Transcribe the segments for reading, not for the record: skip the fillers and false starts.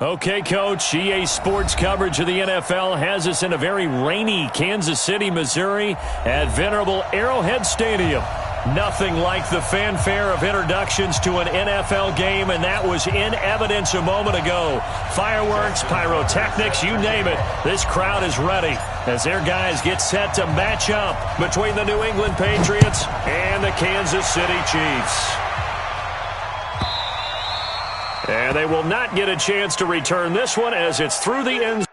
Okay, Coach, EA Sports coverage of the NFL has us in a very rainy Kansas City, Missouri at venerable Arrowhead Stadium. Nothing like the fanfare of introductions to an NFL game, and that was in evidence a moment ago. Fireworks, pyrotechnics, you name it. This crowd is ready as their guys get set to match up between the New England Patriots and the Kansas City Chiefs. And they will not get a chance to return this one as it's through the end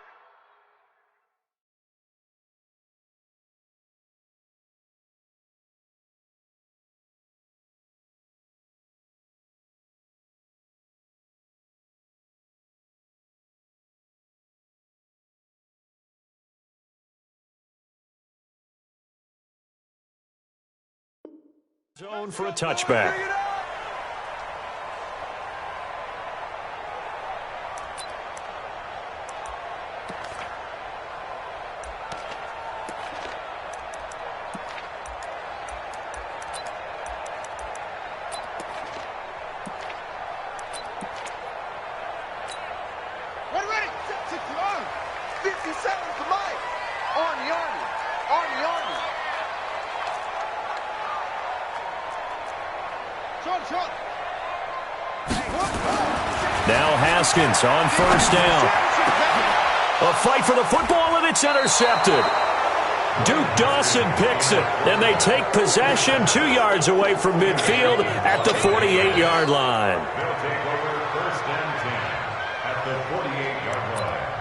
zone for a touchback. Now Haskins on first down. A fight for the football, and it's intercepted. Duke Dawson picks it, and they take possession 2 yards away from midfield at the 48-yard line. They'll take over first and 10 at the 48-yard line.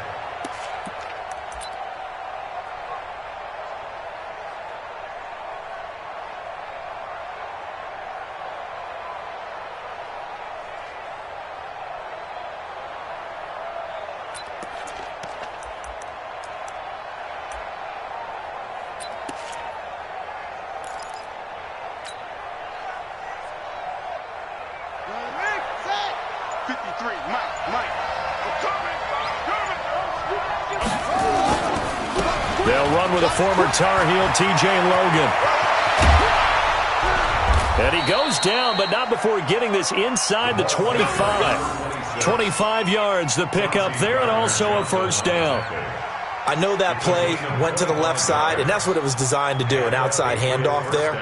They'll run with a former Tar Heel, TJ Logan. And he goes down, but not before getting this inside the 25. 25 yards, the pickup there, and also a first down. I know that play went to the left side, and that's what it was designed to do, an outside handoff there.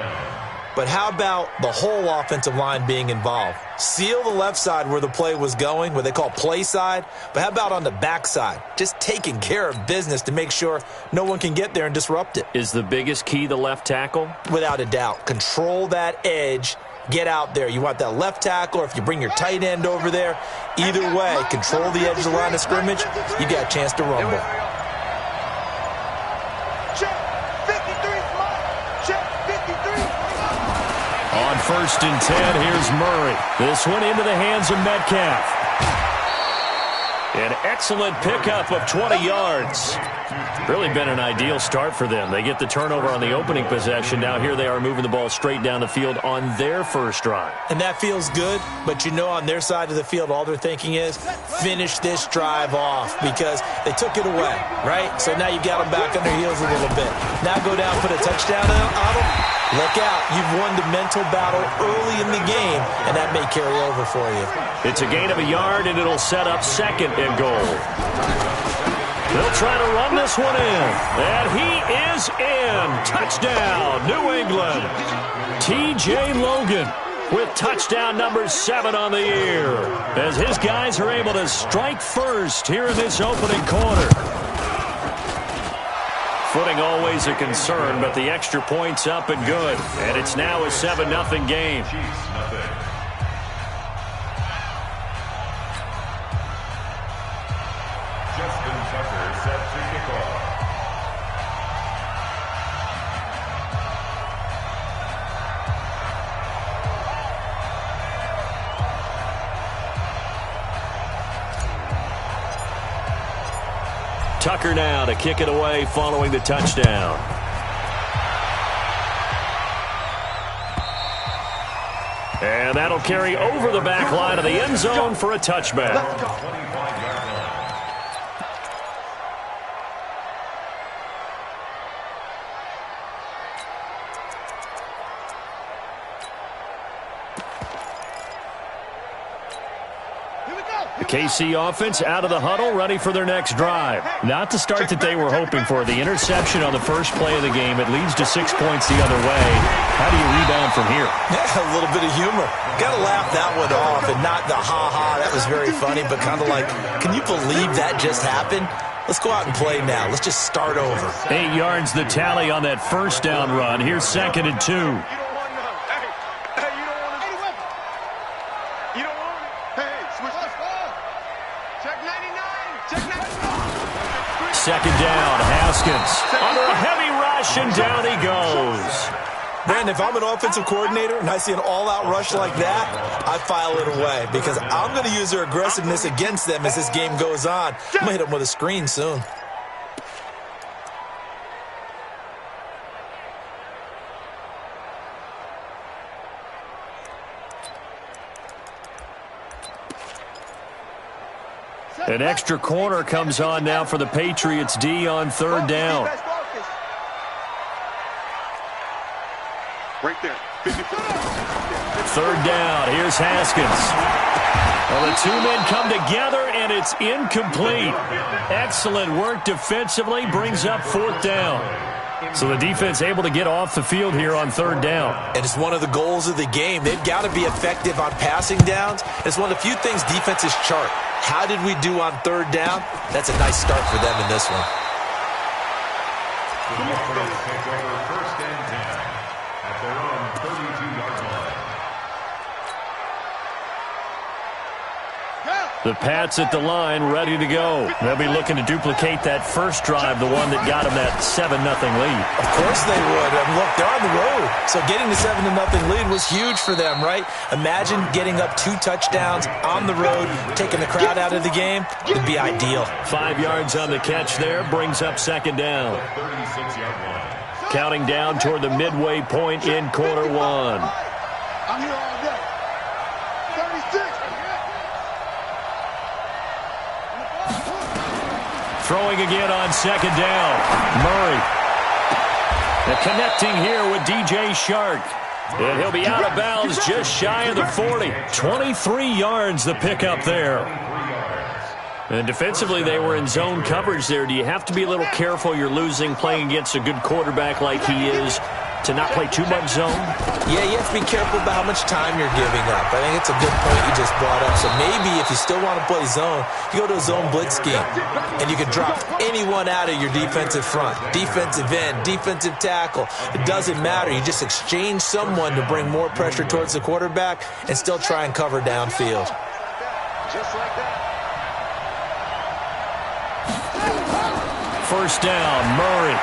But how about the whole offensive line being involved? Seal the left side where the play was going, what they call play side. But how about on the back side? Just taking care of business to make sure no one can get there and disrupt it. Is the biggest key the left tackle? Without a doubt. Control that edge. Get out there. You want that left tackle, or if you bring your tight end over there, either way, control the edge of the line of scrimmage, you got a chance to rumble. On first and 10, here's Murray. This one into the hands of Metcalf. An excellent pickup of 20 yards. Really been an ideal start for them. They get the turnover on the opening possession. Now here they are moving the ball straight down the field on their first drive. And that feels good, but you know on their side of the field, all they're thinking is finish this drive off because they took it away, right? So now you got them back on their heels a little bit. Now go down, put a touchdown on them. Look out. You've won the mental battle early in the game, and that may carry over for you. It's a gain of a yard, and it'll set up second and goal. They'll try to run this one in, and he is in. Touchdown, New England. TJ Logan with touchdown number 7 on the year as his guys are able to strike first here in this opening quarter. Footing always a concern, but the extra point's up and good. And it's now a 7-0 game. Justin Tucker set to kick off. Tucker now to kick it away following the touchdown. And that'll carry over the back line of the end zone for a touchback. Here we go. The KC offense out of the huddle, ready for their next drive. Not the start that they were hoping for. The interception on the first play of the game. It leads to 6 points the other way. How do you rebound from here? Yeah, a little bit of humor. Got to laugh that one off and not the ha-ha. That was very funny, but kind of like, can you believe that just happened? Let's go out and play now. Let's just start over. 8 yards the tally on that first down run. Here's 2nd and 2. Second down, Haskins under a heavy rush, and down he goes. Brandon, if I'm an offensive coordinator and I see an all-out rush like that, I file it away because I'm going to use their aggressiveness against them as this game goes on. I'm going to hit them with a screen soon. An extra corner comes on now for the Patriots D on 3rd down. Right there. 3rd down. Here's Haskins. Well, the 2 men come together, and it's incomplete. Excellent work defensively. Brings up 4th down. So the defense able to get off the field here on 3rd down. And it's one of the goals of the game. They've got to be effective on passing downs. It's one of the few things defenses chart. How did we do on 3rd down? That's a nice start for them in this one. The Buffaloes take over 1st and 10 at their own 32-yard line. The Pats at the line, ready to go. They'll be looking to duplicate that first drive, the one that got them that 7-0 lead. Of course they would. Look, they're on the road. So getting the 7-0 lead was huge for them, right? Imagine getting up 2 touchdowns on the road, taking the crowd out of the game. It'd be ideal. 5 yards on the catch there, brings up 2nd down. 36-yard line. Counting down toward the midway point in quarter 1. I'm here all day. 36. Throwing again on 2nd down. Murray. And connecting here with DJ Shark. And he'll be out of bounds just shy of the 40. 23 yards the pickup there. And defensively, they were in zone coverage there. Do you have to be a little careful? You're losing playing against a good quarterback like he is to not play too much zone? Yeah, you have to be careful about how much time you're giving up. I think it's a good point you just brought up. So maybe if you still want to play zone, you go to a zone blitz scheme. And you can drop anyone out of your defensive front. Defensive end, defensive tackle. It doesn't matter. You just exchange someone to bring more pressure towards the quarterback and still try and cover downfield. Just like that. 1st down, Murray.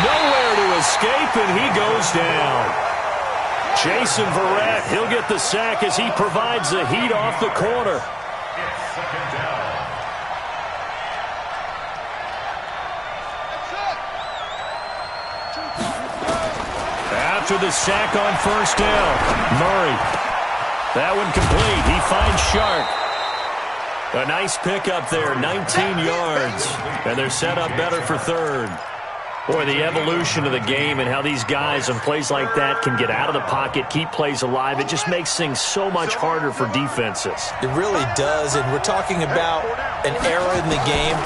Nowhere to escape, and he goes down. Jason Verrett, he'll get the sack as he provides the heat off the corner. It's 2nd down. After the sack on 1st down, Murray. That one complete. He finds Shark. A nice pickup there, 19 yards. And they're set up better for 3rd. Boy, the evolution of the game and how these guys on plays like that can get out of the pocket, keep plays alive, it just makes things so much harder for defenses. It really does, and we're talking about an era in the game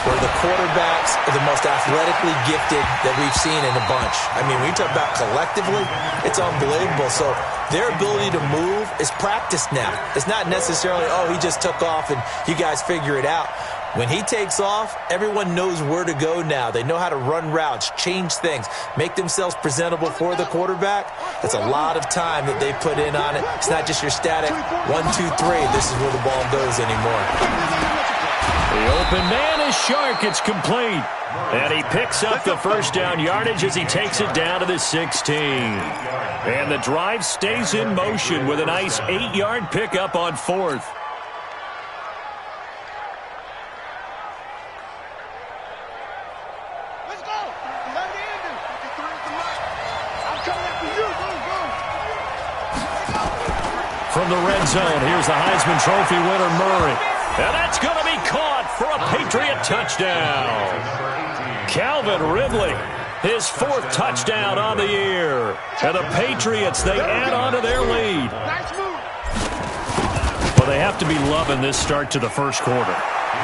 where the quarterbacks are the most athletically gifted that we've seen in a bunch. I mean, when you talk about collectively, it's unbelievable. So their ability to move is practiced now. It's not necessarily, oh, he just took off and you guys figure it out. When he takes off, everyone knows where to go now. They know how to run routes, change things, make themselves presentable for the quarterback. That's a lot of time that they put in on it. It's not just your static 1, 2, 3. This is where the ball goes anymore. The open man is Shark. It's complete. And he picks up the 1st down yardage as he takes it down to the 16. And the drive stays in motion with a nice 8-yard pickup on 4th. From the red zone, here's the Heisman Trophy winner, Murray. And that's going to be caught for a Patriot touchdown. Calvin Ridley, his 4th touchdown on the year. And the Patriots, they add on to their lead. Well, they have to be loving this start to the first quarter.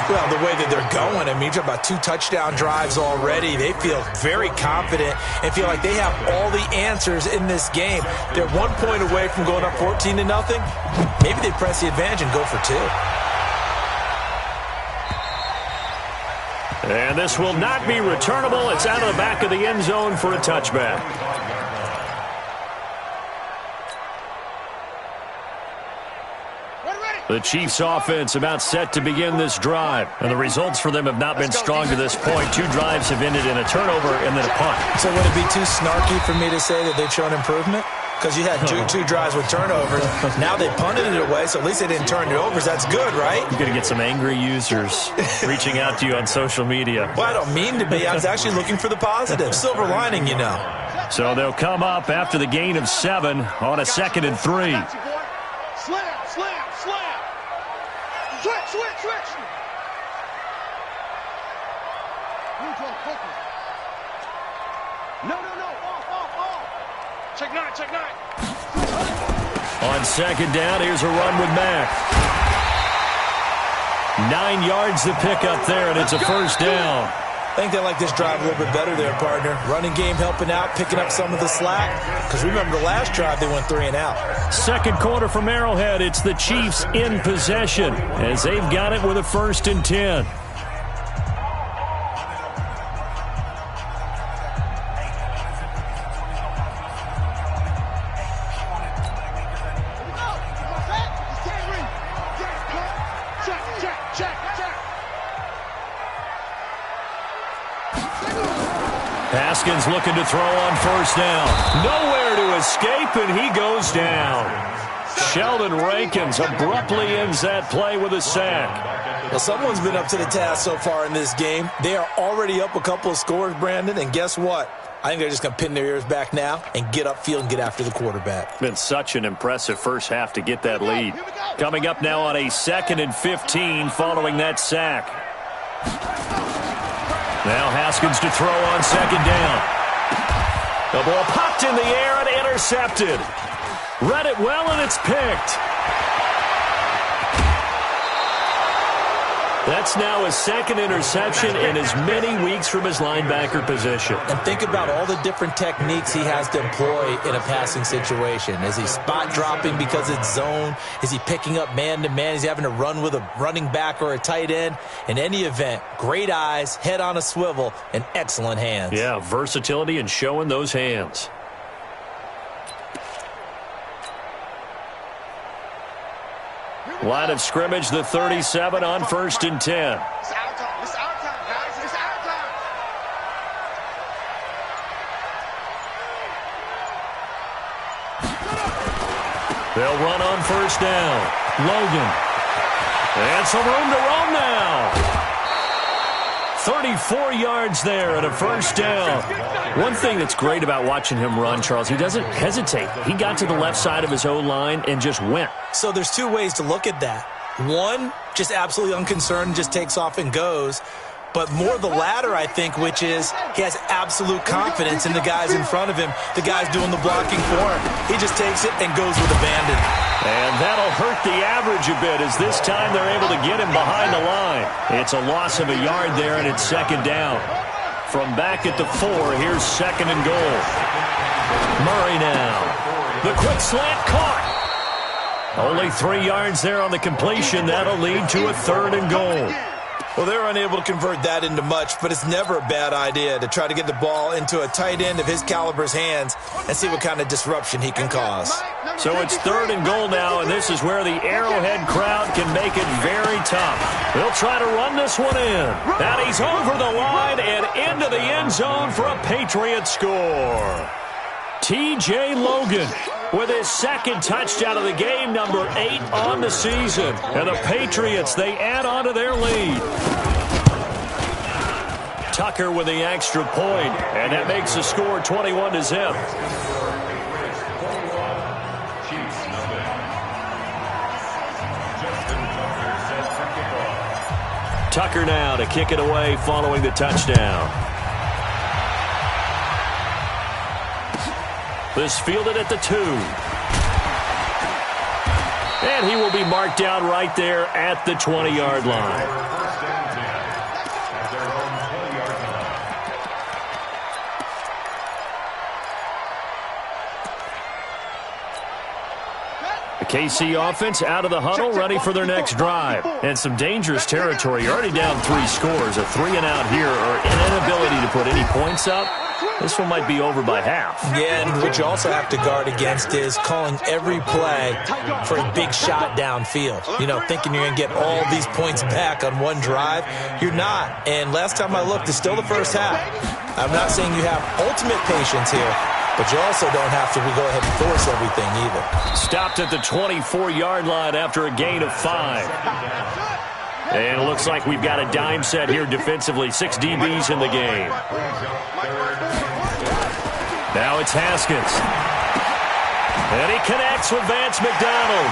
Well, the way that they're going, I mean, you're talking about 2 touchdown drives already. They feel very confident and feel like they have all the answers in this game. They're 1 point away from going up 14-0. Maybe they press the advantage and go for 2. And this will not be returnable. It's out of the back of the end zone for a touchback. The Chiefs offense about set to begin this drive. And the results for them have not been strong to this point. 2 drives have ended in a turnover and then a punt. So would it be too snarky for me to say that they've shown improvement? Because you had two drives with turnovers. Now they punted it away, so at least they didn't turn it over. That's good, right? You're going to get some angry users reaching out to you on social media. Well, I don't mean to be. I was actually looking for the positive. Silver lining, you know. So they'll come up after the gain of 7 on a 2nd and 3. Slam. Switch. No. Off. Check nine. On 2nd down, here's a run with Mack. 9 yards to pick up there, and it's a first down. I think they like this drive a little bit better there, partner. Running game helping out, picking up some of the slack. Because remember the last drive, they went 3 and out. 2nd quarter from Arrowhead. It's the Chiefs in possession as they've got it with a 1st and 10. Haskins looking to throw on 1st down. Nowhere to escape, and he goes down. Sheldon Rankins abruptly ends that play with a sack. Well, someone's been up to the task so far in this game. They are already up a couple of scores, Brandon, and guess what? I think they're just going to pin their ears back now and get upfield and get after the quarterback. Been such an impressive first half to get that lead. Coming up now on a 2nd and 15 following that sack. Now Haskins to throw on 2nd down. The ball popped in the air and intercepted. Read it well, and it's picked. That's now his 2nd interception in as many weeks from his linebacker position. And think about all the different techniques he has to employ in a passing situation. Is he spot dropping because it's zone? Is he picking up man-to-man? Is he having to run with a running back or a tight end? In any event, great eyes, head on a swivel, and excellent hands. Yeah, versatility and showing those hands. Line of scrimmage, the 37 on 1st and 10. It's our time. It's our time, guys. It's our time. They'll run on 1st down. Logan. And some room to roam now. 34 yards there and a 1st down. One thing that's great about watching him run, Charles, he doesn't hesitate. He got to the left side of his O-line and just went. So there's 2 ways to look at that. One, just absolutely unconcerned, just takes off and goes. But more the latter, I think, which is he has absolute confidence in the guys in front of him, the guys doing the blocking for him. He just takes it and goes with abandon. And that'll hurt the average a bit as this time they're able to get him behind the line. It's a loss of a yard there, and it's 2nd down. From back at the 4, here's 2nd and goal. Murray now. The quick slant caught. Only 3 yards there on the completion. That'll lead to a 3rd and goal. Well, they're unable to convert that into much, but it's never a bad idea to try to get the ball into a tight end of his caliber's hands and see what kind of disruption he can cause. So it's 3rd and goal now, and this is where the Arrowhead crowd can make it very tough. They'll try to run this one in. And he's over the line and into the end zone for a Patriot score. T.J. Logan with his 2nd touchdown of the game, number 8 on the season. And the Patriots, they add on to their lead. Tucker with the extra point, and that makes the score 21-0. Tucker now to kick it away following the touchdown. This fielded at the 2. And he will be marked down right there at the 20-yard line. First and 10 at their own 20-yard line. The KC offense out of the huddle, ready for their next drive. And some dangerous territory. You're already down 3 scores. A 3-and-out here, or an inability to put any points up. This one might be over by half. Yeah, and what you also have to guard against is calling every play for a big shot downfield. You know, thinking you're going to get all these points back on one drive. You're not. And last time I looked, it's still the first half. I'm not saying you have ultimate patience here, but you also don't have to go ahead and force everything either. Stopped at the 24-yard line after a gain of 5. And it looks like we've got a dime set here defensively. 6 DBs in the game. Now it's Haskins. And he connects with Vance McDonald.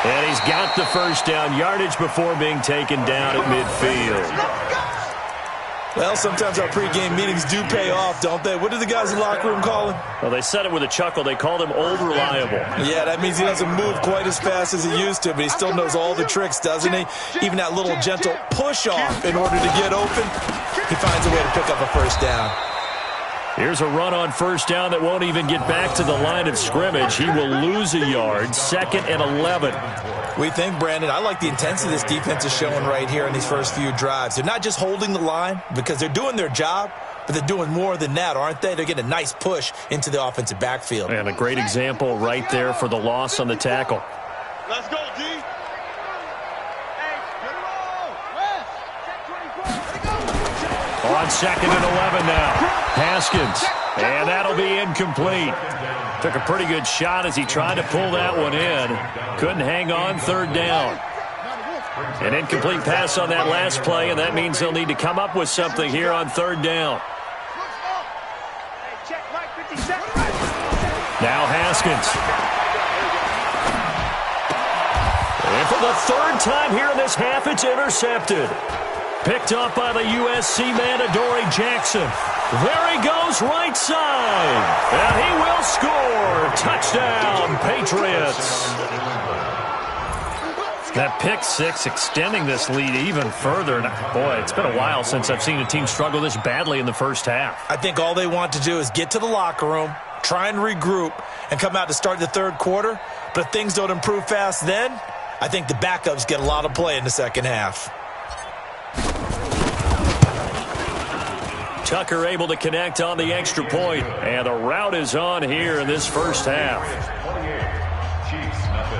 And he's got the first down, yardage before being taken down at midfield. Well, sometimes our pregame meetings do pay off, don't they? What do the guys in the locker room call him? Well, they said it with a chuckle. They called him Old Reliable. Yeah, that means he doesn't move quite as fast as he used to, but he still knows all the tricks, doesn't he? Even that little gentle push-off in order to get open, he finds a way to pick up a first down. Here's a run on first down that won't even get back to the line of scrimmage. He will lose a yard, 2nd and 11. We think, Brandon, I like the intensity this defense is showing right here in these first few drives. They're not just holding the line because they're doing their job, but they're doing more than that, aren't they? They're getting a nice push into the offensive backfield. And a great example right there for the loss on the tackle. Let's go, D. On 2nd and 11 now. Haskins. And that'll be incomplete. Took a pretty good shot as he tried to pull that one in. Couldn't hang on, 3rd down. An incomplete pass on that last play, and that means they'll need to come up with something here on 3rd down. Now Haskins. And for the 3rd time here in this half, it's intercepted. Picked up by the USC man, Adoree Jackson. There he goes, right side. And he will score. Touchdown, Patriots. That pick 6 extending this lead even further. And boy, it's been a while since I've seen a team struggle this badly in the first half. I think all they want to do is get to the locker room, try and regroup, and come out to start the 3rd quarter. But if things don't improve fast then, I think the backups get a lot of play in the second half. Tucker able to connect on the extra point. And the route is on here in this first half. 28, Chiefs, nothing.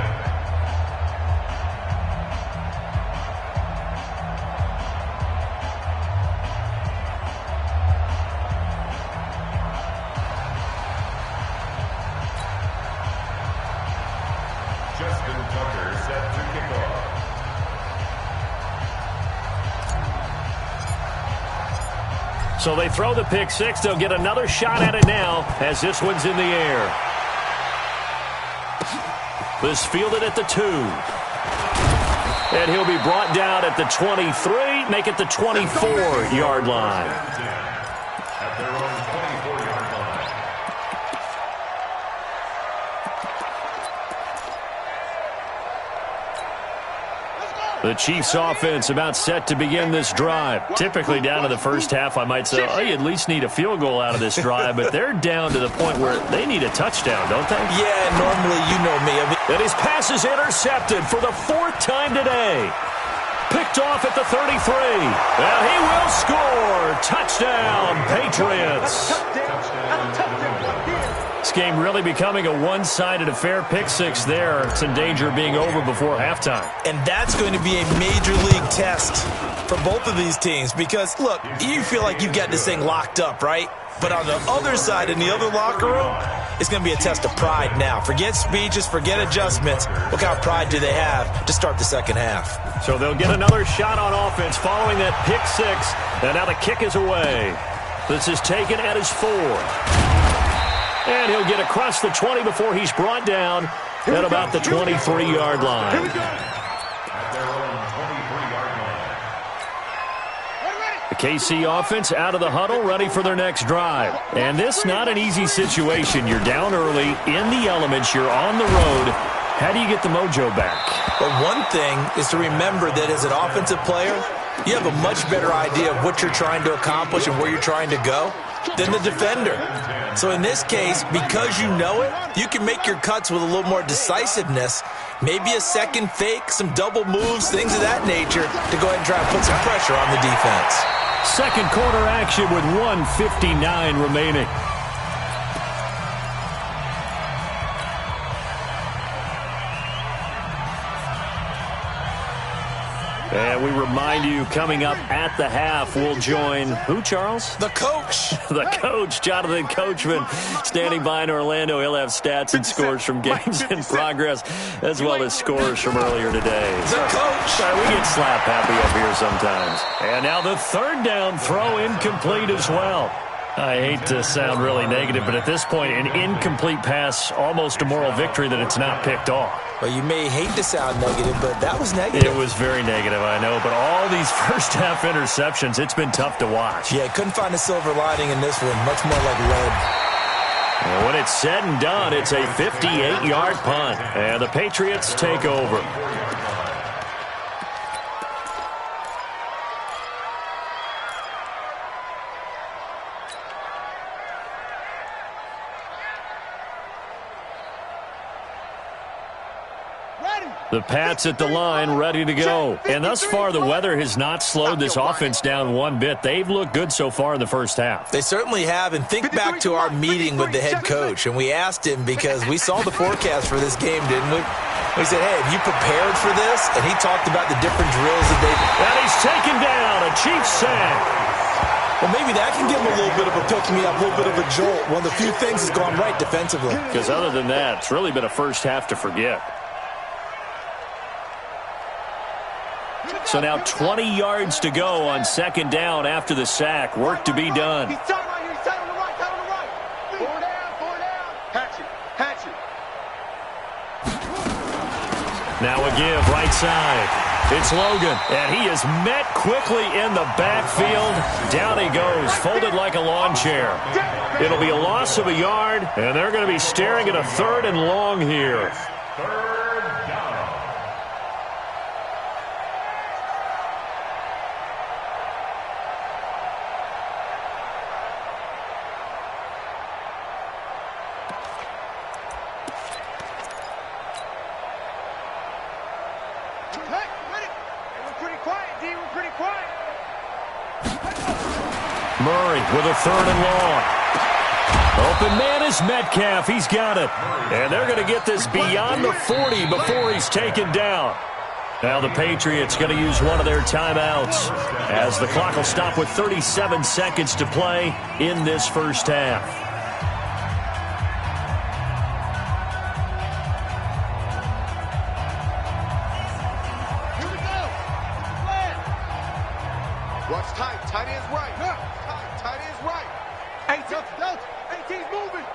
Justin Tucker set to kick off. So they throw the pick 6. They'll get another shot at it now as this one's in the air. This fielded at the 2. And he'll be brought down at the 23, make it the 24-yard line. At their own 24-yard line. The Chiefs offense about set to begin this drive. Typically down to the first half, I might say, oh, you at least need a field goal out of this drive, but they're down to the point where they need a touchdown, don't they? Yeah, normally, you know me. And his pass is intercepted for the 4th time today. Picked off at the 33. And he will score. Touchdown, Patriots. This game really becoming a one-sided affair. Pick 6 there. It's in danger of being over before halftime. And that's going to be a major league test for both of these teams because, look, you feel like you've got this thing locked up, right? But on the other side, in the other locker room, it's going to be a test of pride now. Forget speeches, forget adjustments. What kind of pride do they have to start the second half? So they'll get another shot on offense following that pick 6. And now the kick is away. This is taken at his 4. And he'll get across the 20 before he's brought down at about the 23-yard line. At their own 23-yard line. The KC offense out of the huddle, ready for their next drive. And this not an easy situation. You're down early, in the elements, you're on the road. How do you get the mojo back? But one thing is to remember that as an offensive player, you have a much better idea of what you're trying to accomplish and where you're trying to go than the defender. So in this case, because you know it, you can make your cuts with a little more decisiveness, maybe a second fake, some double moves, things of that nature, to go ahead and try and put some pressure on the defense. Second quarter action with 1:59 remaining. And we remind you, coming up at the half, we'll join who, Charles? The coach. The coach, Jonathan Coachman, standing by in Orlando. He'll have stats and scores from games in progress, as well as scores from earlier today. The coach. Sorry, we get slap happy up here sometimes. And now the third down throw incomplete as well. I hate to sound really negative, but at this point, an incomplete pass, almost a moral victory that it's not picked off. Well, you may hate to sound negative, but that was negative. It was very negative, I know. But all these first-half interceptions, it's been tough to watch. Yeah, couldn't find a silver lining in this one. Much more like lead. And when it's said and done, it's a 58-yard punt. And the Patriots take over. The Pats at the line, ready to go. And thus far, the weather has not slowed this offense down one bit. They've looked good so far in the first half. They certainly have. And think back to our meeting with the head coach. And we asked him, because we saw the forecast for this game, didn't we? We said, hey, have you prepared for this? And he talked about the different drills that they've... And he's taken down, a Chiefs sack. Well, maybe that can give him a little bit of a pick-me-up, a little bit of a jolt. One of the few things that's gone right defensively. Because other than that, it's really been a first half to forget. So now 20 yards to go on second down after the sack. Work to be done. He's tight right here. He's tight on the right. Tight on the right. Four down. Hatch it. Hatch it. Now a give, right side. It's Logan, and he is met quickly in the backfield. Down he goes, folded like a lawn chair. It'll be a loss of a yard, and they're going to be staring at a 3rd and long here. Murray with a 3rd and long. Open man is Metcalf. He's got it. And they're going to get this beyond the 40 before he's taken down. Now the Patriots going to use one of their timeouts as the clock will stop with 37 seconds to play in this first half. Here we go. Watch tight. Tight ends right. Tight ends right. 18's moving.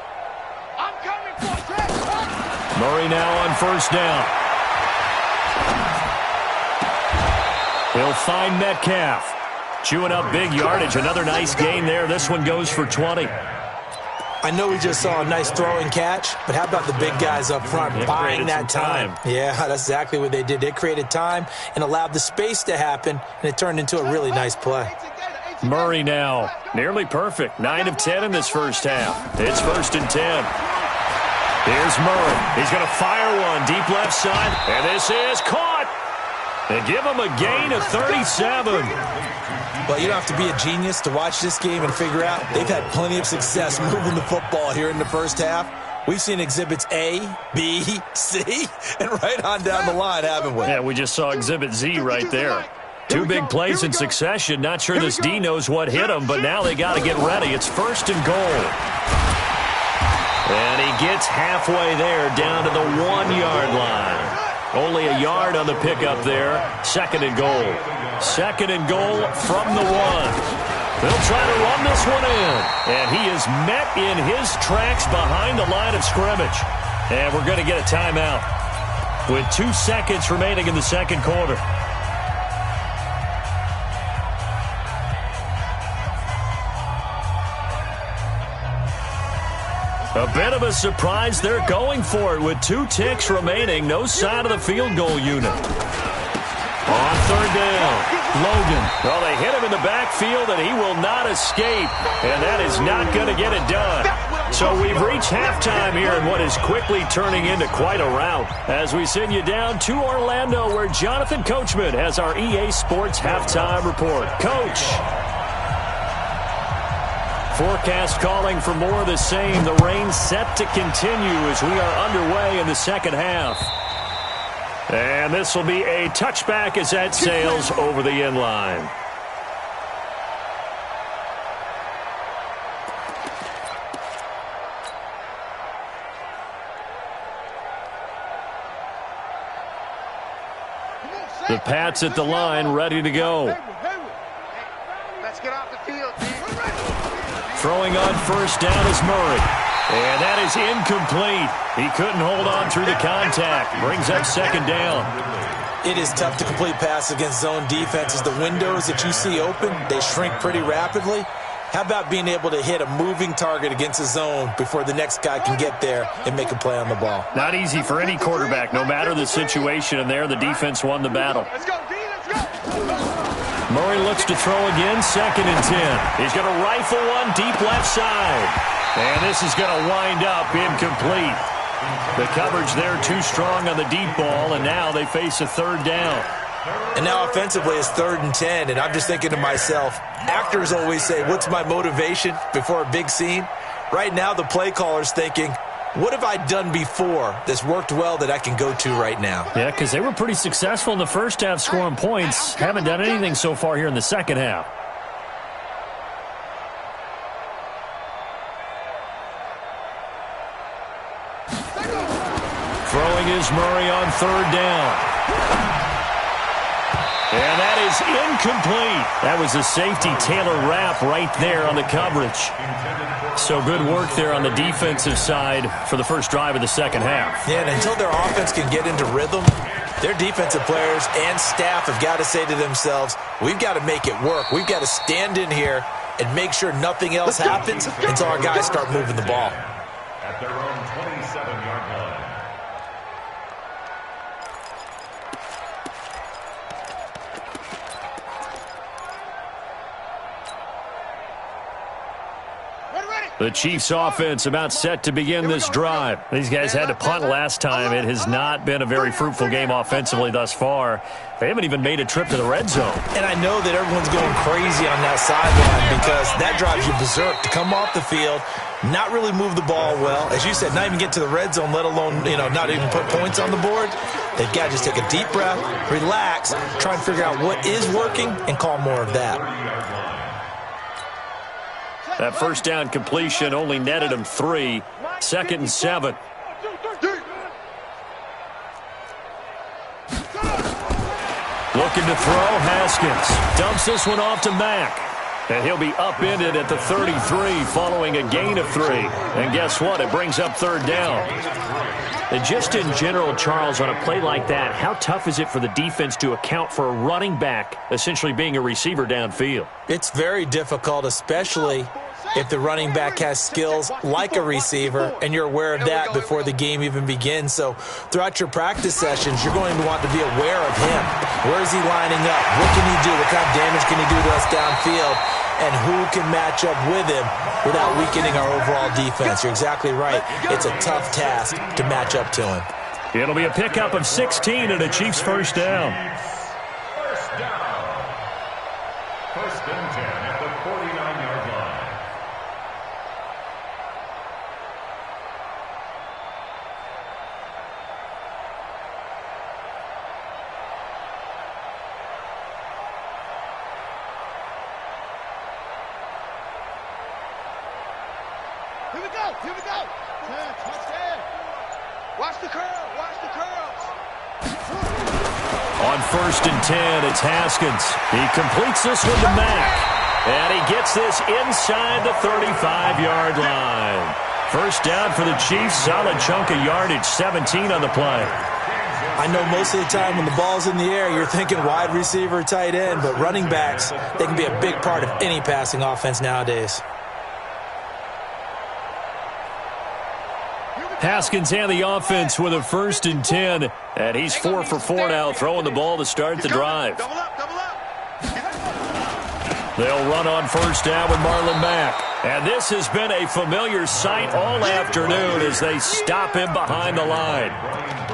I'm coming for it. Murray now on first down. He'll find Metcalf. Chewing up big yardage. Another nice gain there. This one goes for 20. I know we just saw a nice throwing catch, but how about the big guys up front buying that time? Yeah, that's exactly what they did. They created time and allowed the space to happen, and it turned into a really nice play. Murray now, nearly perfect. 9 of 10 in this first half. It's 1st and 10. Here's Murray. He's going to fire one deep left side, and this is caught. And give him a gain of 37. Well, you don't have to be a genius to watch this game and figure out they've had plenty of success moving the football here in the first half. We've seen exhibits A, B, C, and right on down the line, haven't we? Yeah, we just saw exhibit Z right there. 2 big plays in succession. Not sure this D knows what hit him, but now they got to get ready. It's 1st and goal. And he gets halfway there down to the 1-yard line. Only a yard on the pickup there. 2nd and goal. 2nd and goal from the 1. They'll try to run this one in. And he is met in his tracks behind the line of scrimmage. And we're going to get a timeout with 2 seconds remaining in the second quarter. A bit of a surprise. They're going for it with 2 ticks remaining. No sign of the field goal unit. On third down, Logan. Well, they hit him in the backfield, and he will not escape. And that is not going to get it done. So we've reached halftime here in what is quickly turning into quite a rout. As we send you down to Orlando, where Jonathan Coachman has our EA Sports halftime report. Coach. Forecast calling for more of the same. The rain set to continue as we are underway in the second half. And this will be a touchback as that sails over the end line. The Pats at the line, ready to go. Let's get off the field, team. Throwing on first down is Murray. And that is incomplete. He couldn't hold on through the contact. Brings up second down. It is tough to complete pass against zone defenses. The windows that you see open, they shrink pretty rapidly. How about being able to hit a moving target against a zone before the next guy can get there and make a play on the ball? Not easy for any quarterback, no matter the situation. And there, the defense won the battle. Let's go, D, let's go. Murray looks to throw again, 2nd and 10. He's going to rifle one deep left side. And this is going to wind up incomplete. The coverage there too strong on the deep ball, and now they face a third down. And now offensively it's 3rd and 10, and I'm just thinking to myself, actors always say, what's my motivation before a big scene? Right now the play caller's thinking, what have I done before that's worked well that I can go to right now? Yeah, because they were pretty successful in the first half scoring points. Haven't done anything so far here in the second half. Throwing is Murray on third down. And that is incomplete. That was a safety Taylor Rapp right there on the coverage. So good work there on the defensive side for the first drive of the second half. Yeah, and until their offense can get into rhythm, their defensive players and staff have got to say to themselves, we've got to make it work. We've got to stand in here and make sure nothing else happens until our guys start moving the ball. At their own 27-yard line. The Chiefs offense about set to begin this drive. These guys had to punt last time. It has not been a very fruitful game offensively thus far. They haven't even made a trip to the red zone. And I know that everyone's going crazy on that sideline because that drives you berserk to come off the field, not really move the ball well. As you said, not even get to the red zone, let alone, not even put points on the board. They've got to just take a deep breath, relax, try and figure out what is working, and call more of that. That first down completion only netted him 3. 2nd and 7. Looking to throw, Haskins. Dumps this one off to Mack. And he'll be upended at the 33 following a gain of 3. And guess what? It brings up third down. And just in general, Charles, on a play like that, how tough is it for the defense to account for a running back essentially being a receiver downfield? It's very difficult, especially if the running back has skills like a receiver and you're aware of that before the game even begins. So throughout your practice sessions, you're going to want to be aware of him. Where is he lining up? What can he do? What kind of damage can he do to us downfield? And who can match up with him without weakening our overall defense? You're exactly right. It's a tough task to match up to him. It'll be a pickup of 16 and a Chiefs first down. First down. 1st and 10 at the 49-yard line. Here we go. Here we go. Touchdown. Watch the curl. Watch the curls. On 1st and 10, it's Haskins. He completes this one to Mack. And he gets this inside the 35-yard line. First down for the Chiefs. Solid chunk of yardage. 17 on the play. I know most of the time when the ball's in the air, you're thinking wide receiver, tight end, but running backs, they can be a big part of any passing offense nowadays. Haskins and the offense with a 1st and 10. And he's 4 for 4 now, throwing the ball to start the drive. Double up, double up. They'll run on 1st down with Marlon Mack. And this has been a familiar sight all afternoon as they stop him behind the line.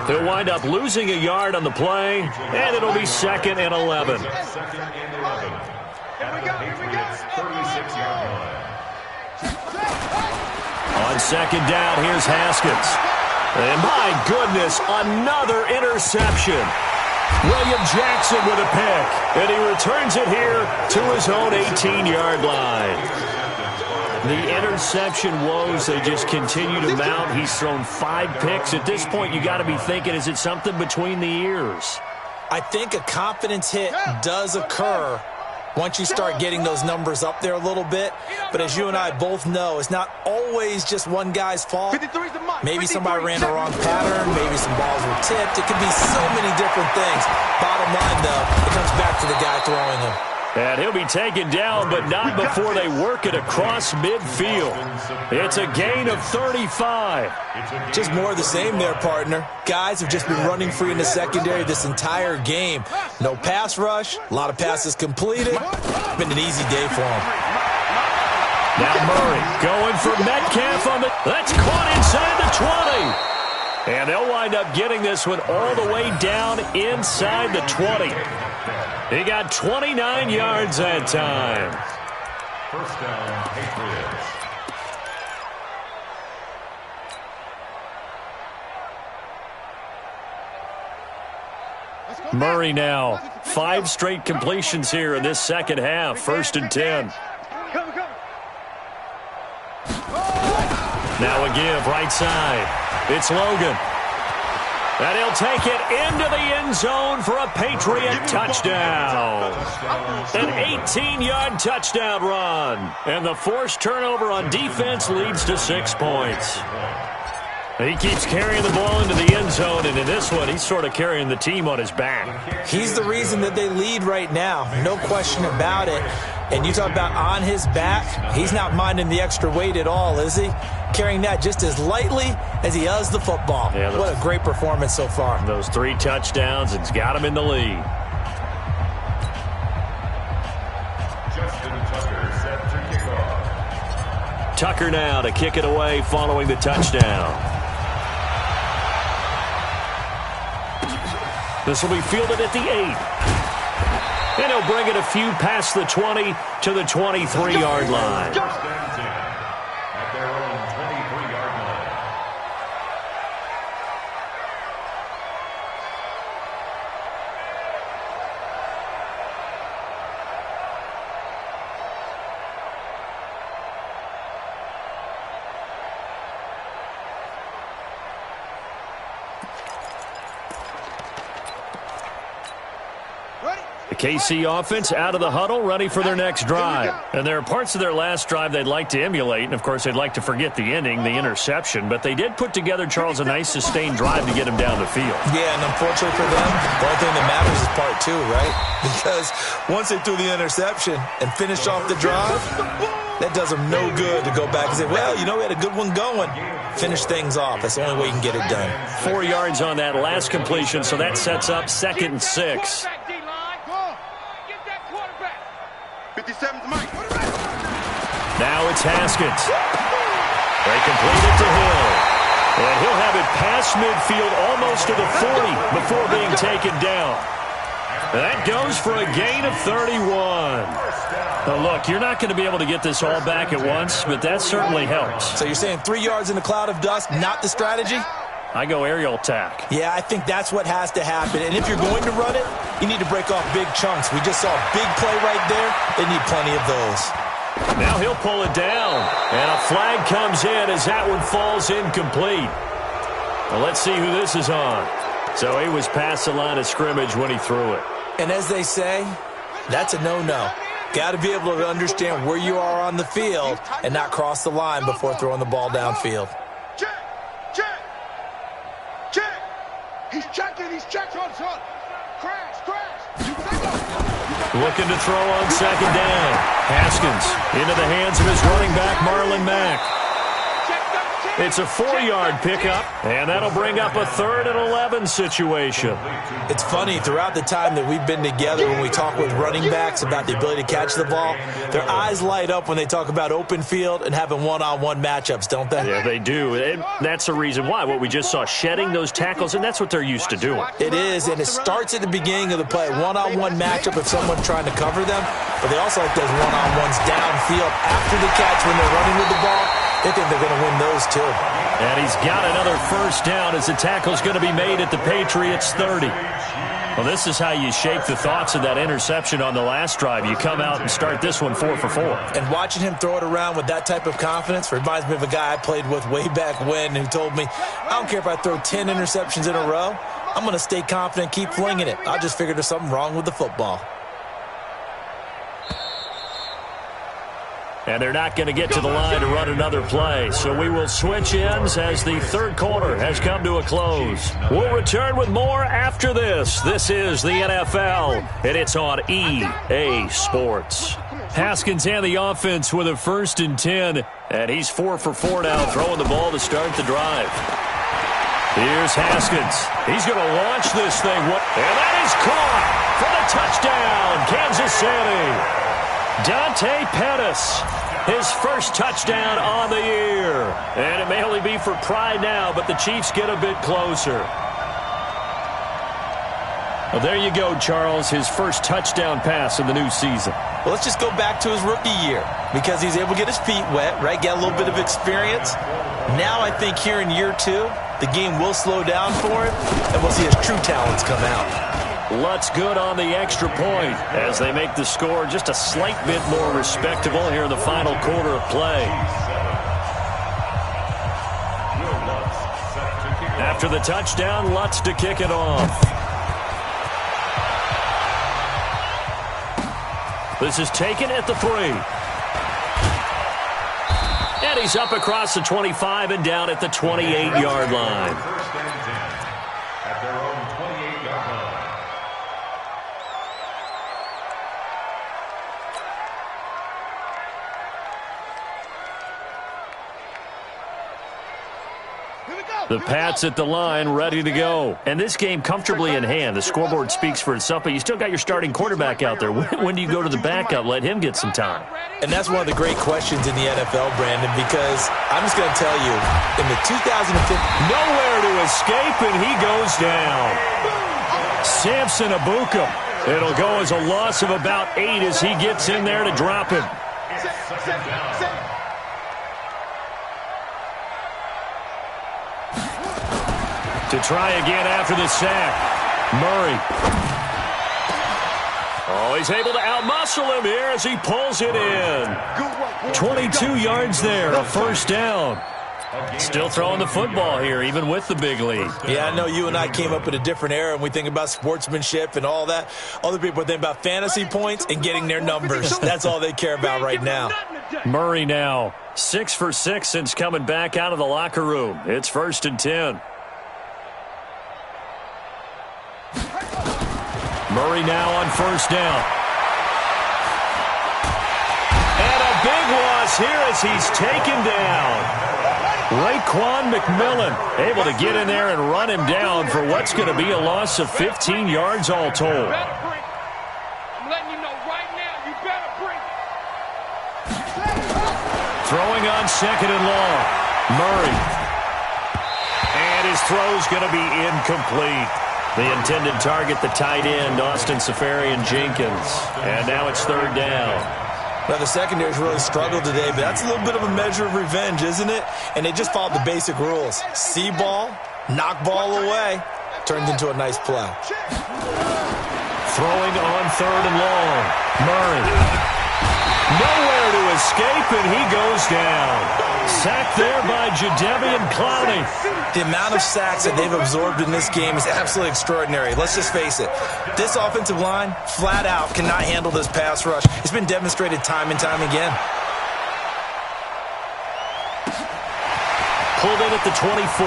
He'll wind up losing a yard on the play, and it'll be 2nd and 11. Second and 11. At the Patriots' 36-yard line. On 2nd down, here's Haskins. And my goodness, another interception. William Jackson with a pick, and he returns it here to his own 18-yard line. The interception woes, they just continue to mount. He's thrown 5 picks. At this point, you got to be thinking, is it something between the ears? I think a confidence hit does occur once you start getting those numbers up there a little bit. But as you and I both know, it's not always just one guy's fault. Maybe somebody ran the wrong pattern. Maybe some balls were tipped. It could be so many different things. Bottom line, though, it comes back to the guy throwing them. And he'll be taken down, but not before they work it across midfield. It's a gain of 35. Just more of the same there, partner. Guys have just been running free in the secondary this entire game. No pass rush, a lot of passes completed. Been an easy day for them. Now Murray going for Metcalf on the... That's caught inside the 20. And they'll wind up getting this one all the way down inside the 20. He got 29 yards that time. 1st down, Patriots. Murray now. 5 straight completions here in this second half. 1st and 10. Now a give right side. It's Logan. And he'll take it into the end zone for a Patriot touchdown. An 18-yard touchdown run. And the forced turnover on defense leads to 6 points. He keeps carrying the ball into the end zone, and in this one, he's sort of carrying the team on his back. He's the reason that they lead right now. No question about it. And you talk about on his back, he's not minding the extra weight at all, is he? Carrying that just as lightly as he does the football. Yeah, what a great performance so far. Those 3 touchdowns, it's got him in the lead. Justin Tucker set to kick off. Tucker now to kick it away following the touchdown. This will be fielded at the 8. And he'll bring it a few past the 20 to the 23-yard line. At their own 23-yard line. The KC offense out of the huddle, ready for their next drive. And there are parts of their last drive they'd like to emulate, and of course they'd like to forget the ending, the interception, but they did put together, Charles, a nice sustained drive to get him down the field. Yeah, and unfortunately for them, the only thing that matters is part 2, right? Because once they threw the interception and finished off the drive, that does them no good to go back and say, well, you know, we had a good one going. Finish things off. That's the only way you can get it done. 4 yards on that last completion, so that sets up 2nd and 6. Now it's Haskins. They complete it to Hill. And he'll have it past midfield almost to the 40 before being taken down. That goes for a gain of 31. Now look, you're not going to be able to get this all back at once, but that certainly helps. So you're saying 3 yards in a cloud of dust, not the strategy? I go aerial attack. Yeah, I think that's what has to happen. And if you're going to run it, you need to break off big chunks. We just saw a big play right there. They need plenty of those. Now he'll pull it down. And a flag comes in as that one falls incomplete. Well, let's see who this is on. So he was past the line of scrimmage when he threw it. And as they say, that's a no-no. Got to be able to understand where you are on the field and not cross the line before throwing the ball downfield. He's checking. Crash. Looking to throw on 2nd down. Haskins into the hands of his running back, Marlon Mack. It's a 4-yard pickup, and that'll bring up a 3rd and 11 situation. It's funny, throughout the time that we've been together, when we talk with running backs about the ability to catch the ball, their eyes light up when they talk about open field and having one-on-one matchups, don't they? Yeah, they do. And that's the reason why. What we just saw, shedding those tackles, and that's what they're used to doing. It is, and it starts at the beginning of the play. One-on-one matchup if someone's trying to cover them, but they also like those one-on-ones downfield after the catch when they're running with the ball. They think they're going to win those, too. And he's got another first down as the tackle's going to be made at the Patriots' 30. Well, this is how you shake the thoughts of that interception on the last drive. You come out and start this one 4 for 4. And watching him throw it around with that type of confidence reminds me of a guy I played with way back when who told me, I don't care if I throw 10 interceptions in a row. I'm going to stay confident, keep flinging it. I just figured there's something wrong with the football. And they're not going to get to the line to run another play. So we will switch ends as the third quarter has come to a close. We'll return with more after this. This is the NFL, and it's on EA Sports. Haskins and the offense with a 1st and 10. And he's 4 for 4 now, throwing the ball to start the drive. Here's Haskins. He's going to launch this thing. And that is caught for the touchdown, Kansas City. Dante Pettis, his first touchdown on the year. And it may only be for pride now, but the Chiefs get a bit closer. Well, there you go, Charles, his first touchdown pass in the new season. Well, let's just go back to his rookie year because he's able to get his feet wet, right, get a little bit of experience. Now I think here in year 2, the game will slow down for him, and we'll see his true talents come out. Lutz good on the extra point as they make the score just a slight bit more respectable here in the final quarter of play. After the touchdown, Lutz to kick it off. This is taken at the 3. And he's up across the 25 and down at the 28-yard line. At their own 28-yard line. The Pats at the line, ready to go. And this game comfortably in hand. The scoreboard speaks for itself, but you still got your starting quarterback out there. When do you go to the backup? Let him get some time. And that's one of the great questions in the NFL, Brandon, because I'm just going to tell you, in the 2015... Nowhere to escape, and he goes down. Samson Abuka. It'll go as a loss of about 8 as he gets in there to drop him. To try again after the sack. Murray. Oh, he's able to outmuscle him here as he pulls it in. 22 yards there, a first down. Still throwing the football here, even with the big lead. Yeah, I know you and I came up in a different era, and we think about sportsmanship and all that. Other people think about fantasy points and getting their numbers. That's all they care about right now. Murray now, 6 for 6 since coming back out of the locker room. It's 1st and 10. Murray now on first down. And a big loss here as he's taken down. Raekwon McMillan able to get in there and run him down for what's going to be a loss of 15 yards all told. I'm letting you know right now, you better bring it. Throwing on 2nd and long. Murray. And his throw's going to be incomplete. The intended target, the tight end, Austin Seferian-Jenkins. And now it's 3rd down. Well, the secondary's really struggled today, but that's a little bit of a measure of revenge, isn't it? And they just followed the basic rules. See ball, knock ball away. Turns into a nice play. Throwing on 3rd and long. Murray. Nowhere to escape, and he goes down. Sacked there by Jadeveon Clowney. The amount of sacks that they've absorbed in this game is absolutely extraordinary. Let's just face it. This offensive line, flat out, cannot handle this pass rush. It's been demonstrated time and time again. Pulled in at the 24.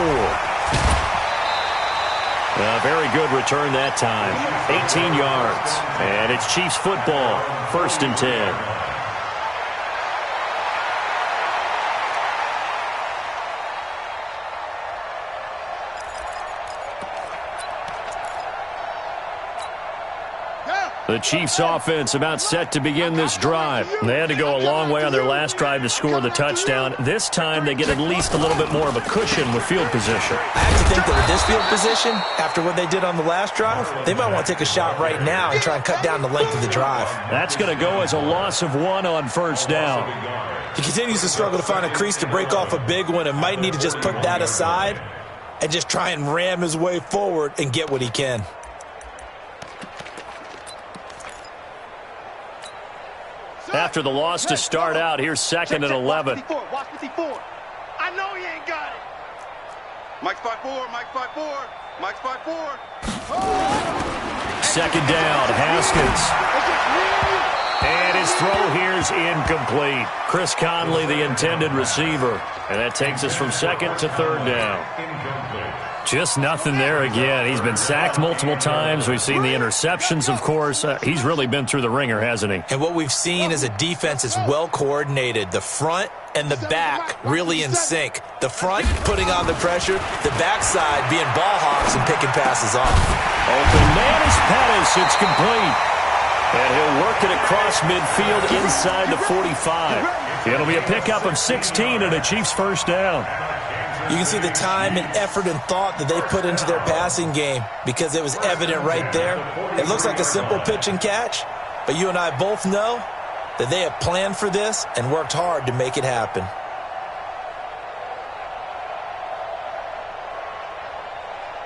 Very good return that time. 18 yards. And it's Chiefs football. 1st and 10. The Chiefs offense about set to begin this drive. They had to go a long way on their last drive to score the touchdown. This time they get at least a little bit more of a cushion with field position. I have to think that with this field position, after what they did on the last drive, they might want to take a shot right now and try and cut down the length of the drive. That's going to go as a loss of 1 on first down. He continues to struggle to find a crease to break off a big one and might need to just put that aside and just try and ram his way forward and get what he can. After the loss to start out, here's 2nd and 11. Watch 54. I know he ain't got it. Mike's 5-4, Mike's 5-4, Mike's 5-4. 2nd down, Haskins. And his throw here's incomplete. Chris Conley, the intended receiver. And that takes us from 2nd to 3rd down. Just nothing there again. He's been sacked multiple times. We've seen the interceptions, of course. He's really been through the ringer, hasn't he? And what we've seen is a defense that's well coordinated. The front and the back really in sync. The front putting on the pressure, the backside being ball hawks and picking passes off. Open man is Pettis. It's complete. And he'll work it across midfield inside the 45. It'll be a pickup of 16 and a Chiefs first down. You can see the time and effort and thought that they put into their passing game because it was evident right there. It looks like a simple pitch and catch, but you and I both know that they have planned for this and worked hard to make it happen.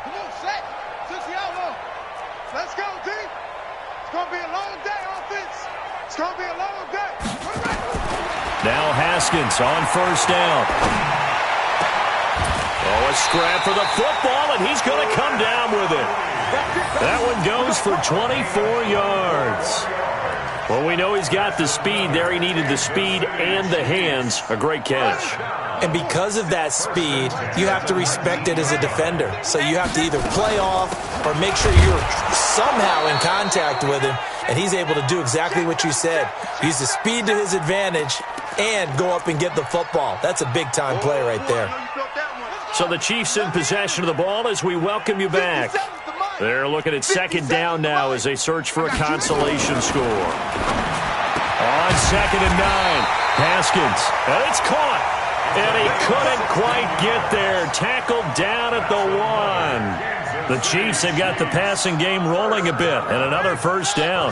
Come on, set. Let's go, D. It's going to be a long day, offense. It's going to be a long day. Now Haskins on first down. Oh, a scrap for the football, and he's going to come down with it. That one goes for 24 yards. Well, we know he's got the speed there. He needed the speed and the hands. A great catch. And because of that speed, you have to respect it as a defender. So you have to either play off or make sure you're somehow in contact with him, and he's able to do exactly what you said. Use the speed to his advantage and go up and get the football. That's a big-time play right there. So the Chiefs in possession of the ball as we welcome you back. They're looking at 2nd down now as they search for a consolation score. On 2nd and 9, Haskins. And it's caught. And he couldn't quite get there. Tackled down at the 1. The Chiefs have got the passing game rolling a bit. And another first down.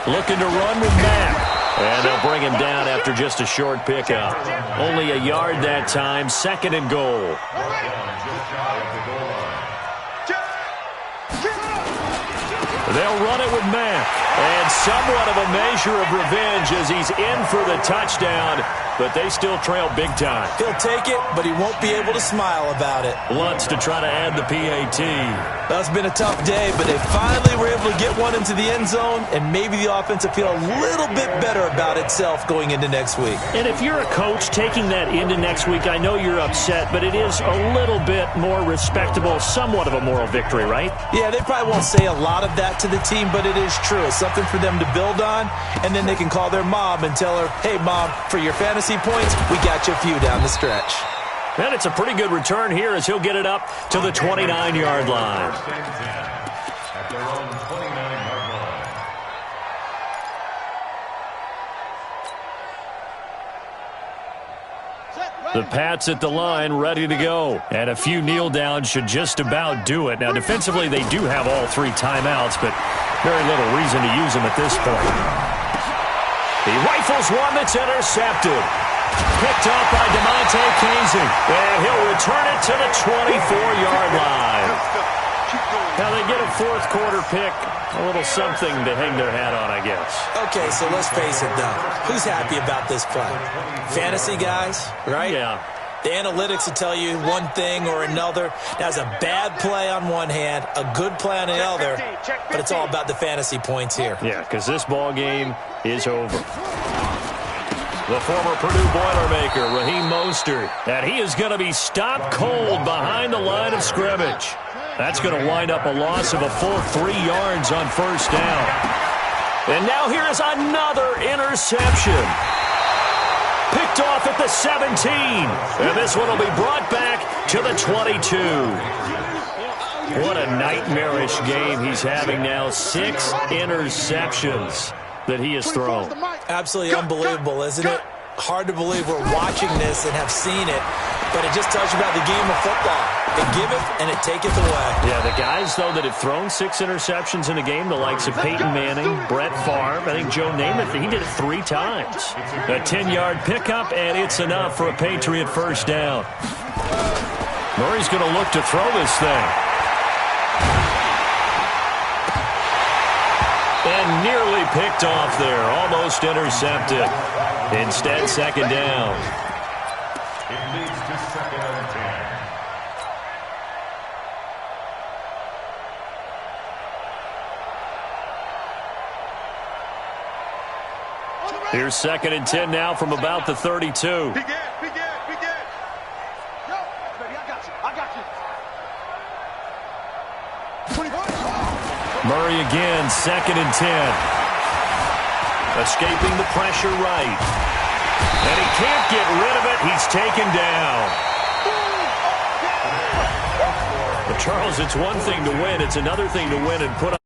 Looking to run with Mack. And they'll bring him down after just a short pickup. Only a yard that time, 2nd and goal. They'll run it with Mack. And somewhat of a measure of revenge as he's in for the touchdown, but they still trail big time. He'll take it, but he won't be able to smile about it. Lutz to try to add the PAT. Well, it's been a tough day, but they finally were able to get one into the end zone, and maybe the offense will feel a little bit better about itself going into next week. And if you're a coach taking that into next week, I know you're upset, but it is a little bit more respectable, somewhat of a moral victory, right? Yeah, they probably won't say a lot of that to the team, but it is true. It's something for them to build on, and then they can call their mom and tell her, hey, Mom, for your fantasy points, we got you a few down the stretch. And it's a pretty good return here as he'll get it up to the 29-yard line. The Pats at the line, ready to go. And a few kneel downs should just about do it. Now, defensively, they do have all 3 timeouts, but very little reason to use them at this point. He rifles one that's intercepted. Picked up by DeMonte Casey. And he'll return it to the 24-yard line. Now they get a fourth quarter pick. A little something to hang their hat on, I guess. Okay, so let's face it, though. Who's happy about this play? Fantasy guys, right? Yeah. The analytics will tell you one thing or another. That's a bad play on one hand, a good play on the other, but it's all about the fantasy points here. Yeah, because this ball game is over. The former Purdue Boilermaker, Raheem Mostert, and he is going to be stopped cold behind the line of scrimmage. That's going to wind up a loss of a full 3 yards on first down. And now here is another interception. Picked off at the 17. And this one will be brought back to the 22. What a nightmarish game he's having now. 6 interceptions that he has thrown. Absolutely unbelievable, isn't it? Hard to believe we're watching this and have seen it, but it just tells you about the game of football. It giveth and it taketh away. Yeah, the guys, though, that have thrown 6 interceptions in a game, the likes of Peyton Manning, Brett Favre, I think Joe Namath, he did it 3 times. A 10-yard pickup, and it's enough for a Patriot first down. Murray's going to look to throw this thing. And nearly picked off there, almost intercepted. Instead, second down. It leads to 2nd and 10. Here's 2nd and 10 now from about the 32. Begin. Yo, baby, I got you. 21. Murray again, 2nd and 10. Escaping the pressure right. And he can't get rid of it. He's taken down. But Charles, it's one thing to win. It's another thing to win and put up.